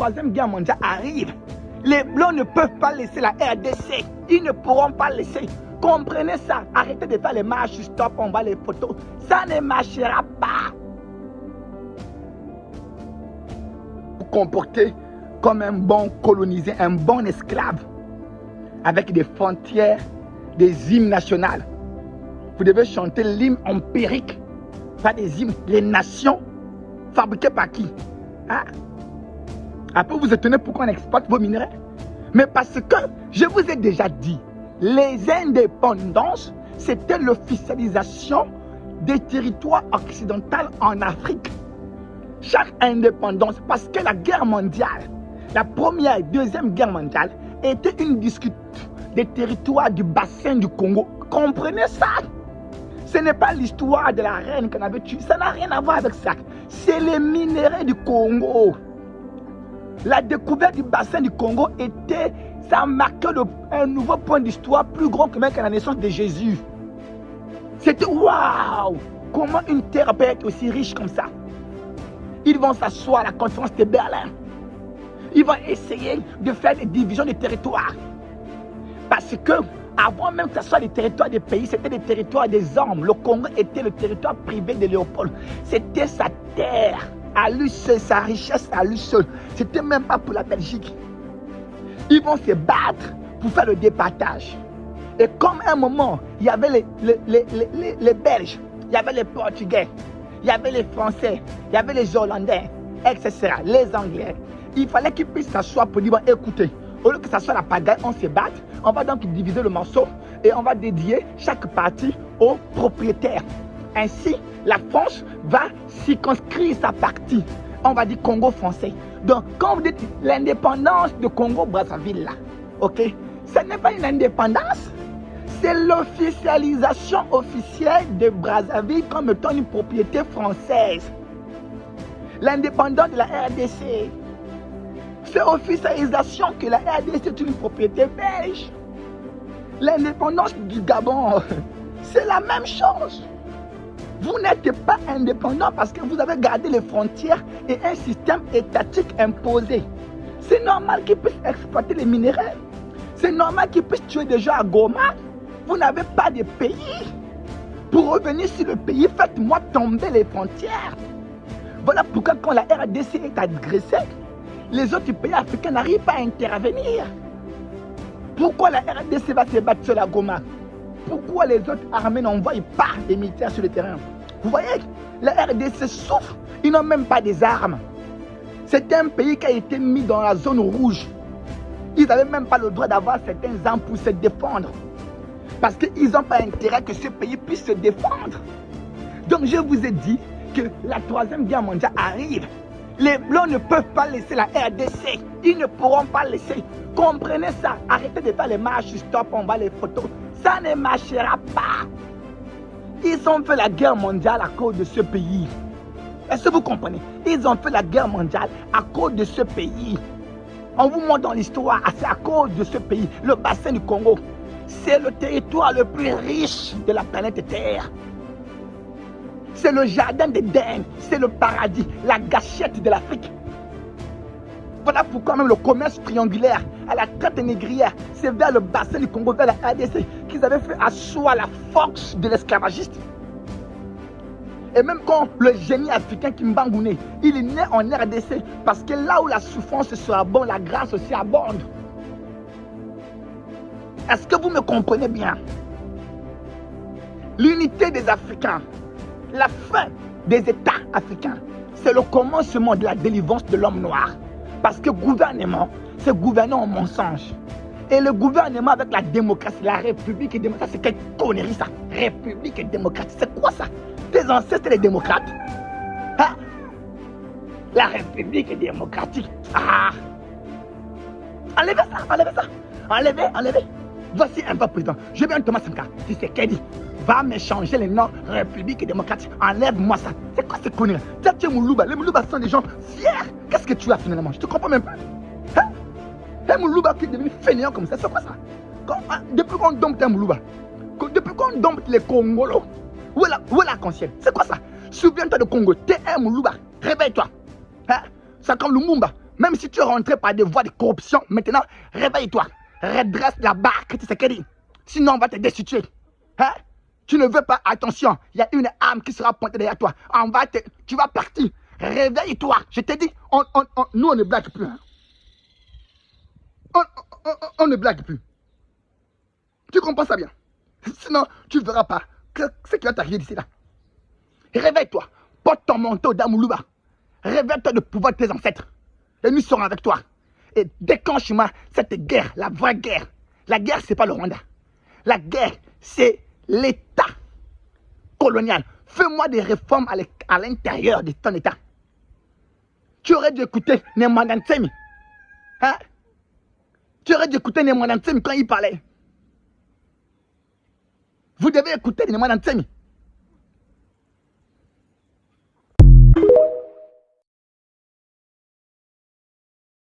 troisième guerre mondiale arrive, les Blancs ne peuvent pas laisser la RDC. Ils ne pourront pas laisser. Comprenez ça. Arrêtez de faire les marches, stop, on va les photos. Ça ne marchera pas. Vous comportez comme un bon colonisé, un bon esclave, avec des frontières, des hymnes nationales. Vous devez chanter l'hymne empirique, pas des hymnes, les nations, fabriquées par qui? Hein? Après, vous étonnez pourquoi on exploite vos minerais. Mais parce que, je vous ai déjà dit, les indépendances, c'était l'officialisation des territoires occidentaux en Afrique. Chaque indépendance, parce que la guerre mondiale, la première et deuxième guerre mondiale, était une dispute des territoires du bassin du Congo. Comprenez ça? Ce n'est pas l'histoire de la reine qu'on avait tuée. Ça n'a rien à voir avec ça. C'est les minéraux du Congo. La découverte du bassin du Congo était, ça a marqué un nouveau point d'histoire plus grand que même que la naissance de Jésus. C'était waouh! Comment une terre peut être aussi riche comme ça? Ils vont s'asseoir à la conférence de Berlin. Ils vont essayer de faire des divisions de territoires. Parce que, avant même que ce soit les territoires des pays, c'était des territoires des hommes. Le Congo était le territoire privé de Léopold. C'était sa terre, à lui seul, sa richesse à lui seul. C'était même pas pour la Belgique. Ils vont se battre pour faire le départage. Et comme à un moment, il y avait les Belges, il y avait les Portugais, il y avait les Français, il y avait les Hollandais, etc., les Anglais. Il fallait qu'ils puissent s'asseoir pour dire, bon, écoutez, au lieu que ça soit la pagaille, on se batte, on va donc diviser le morceau et on va dédier chaque partie au propriétaire. Ainsi, la France va circonscrire sa partie. On va dire Congo français. Donc, quand vous dites l'indépendance de Congo-Brazzaville, là, ok, ce n'est pas une indépendance, c'est l'officialisation officielle de Brazzaville comme étant une propriété française. L'indépendance de la RDC, c'est officialisation que la RDC est une propriété belge. L'indépendance du Gabon, c'est la même chose. Vous n'êtes pas indépendant parce que vous avez gardé les frontières et un système étatique imposé. C'est normal qu'ils puissent exploiter les minéraux. C'est normal qu'ils puissent tuer des gens à Goma. Vous n'avez pas de pays. Pour revenir sur le pays, faites-moi tomber les frontières. Voilà pourquoi quand la RDC est agressée, les autres pays africains n'arrivent pas à intervenir. Pourquoi la RDC va se battre sur la Goma? Pourquoi les autres armées n'envoient pas des militaires sur le terrain? Vous voyez, la RDC souffre, ils n'ont même pas des armes. C'est un pays qui a été mis dans la zone rouge. Ils n'avaient même pas le droit d'avoir certains armes pour se défendre. Parce qu'ils n'ont pas intérêt que ce pays puisse se défendre. Donc je vous ai dit que la troisième guerre mondiale arrive. Les Blancs ne peuvent pas laisser la RDC. Ils ne pourront pas laisser. Comprenez ça. Arrêtez de faire les marches, stop, on va les photos. Ça ne marchera pas. Ils ont fait la guerre mondiale à cause de ce pays. Est-ce que vous comprenez? Ils ont fait la guerre mondiale à cause de ce pays. On vous montre dans l'histoire, c'est à cause de ce pays, le bassin du Congo. C'est le territoire le plus riche de la planète Terre. C'est le jardin d'Éden, c'est le paradis, la gâchette de l'Afrique. Voilà pourquoi même le commerce triangulaire, à la traite négrière, c'est vers le bassin du Congo, vers la RDC, qu'ils avaient fait asseoir la force de l'esclavagiste. Et même quand le génie africain Kimbangouné, il est né en RDC, parce que là où la souffrance sera bonne, la grâce aussi abonde. Est-ce que vous me comprenez bien? L'unité des Africains, la fin des États africains, c'est le commencement de la délivrance de l'homme noir. Parce que gouvernement, c'est gouverner en mensonge. Et le gouvernement avec la démocratie, la République et démocratie, c'est quelle connerie ça? République et démocratie, c'est quoi ça? Tes ancêtres les démocrates? Hein? La République est démocratique. Ah! Enlevez ça, enlevez ça. Enlevez, enlevez. Voici un vrai président. Je viens de Thomas Sankara. Tu sais qu'elle dit, va me changer les noms République et démocratique. Enlève-moi ça. C'est quoi ces conneries? Tu es Moulouba. Les Moulouba sont des gens fiers. Qu'est-ce que tu as finalement? Je te comprends même pas. Hein? Un Moulouba qui est devenu fainéant comme ça, c'est quoi ça? Depuis qu'on dompte un Moulouba, depuis qu'on dompte les Congolos, où est la conscience? C'est quoi ça? Souviens-toi de Congo. T'es un Moulouba. Réveille-toi. Hein? C'est comme Lumumba. Même si tu es rentré par des voies de corruption, maintenant, réveille-toi. Redresse la barque, tu sais qu'elle dit. Sinon, on va te destituer. Hein? Tu ne veux pas, attention, il y a une arme qui sera pointée derrière toi. Tu vas partir. Réveille-toi. Je te dis, nous, on ne blague plus. Hein? On ne blague plus. Tu comprends ça bien? Sinon, tu ne verras pas ce qui va t'arriver d'ici là. Réveille-toi. Porte ton manteau d'Amoulouba. Réveille-toi du pouvoir de tes ancêtres. Et nous serons avec toi. Et déclenche-moi cette guerre, la vraie guerre. La guerre, ce n'est pas le Rwanda. La guerre, c'est l'État colonial. Fais-moi des réformes à l'intérieur de ton État. Tu aurais dû écouter Nemanda Ntsemi. Hein? Tu aurais dû écouter Nemanda Ntsemi quand il parlait. Vous devez écouter Nemanda Ntsemi.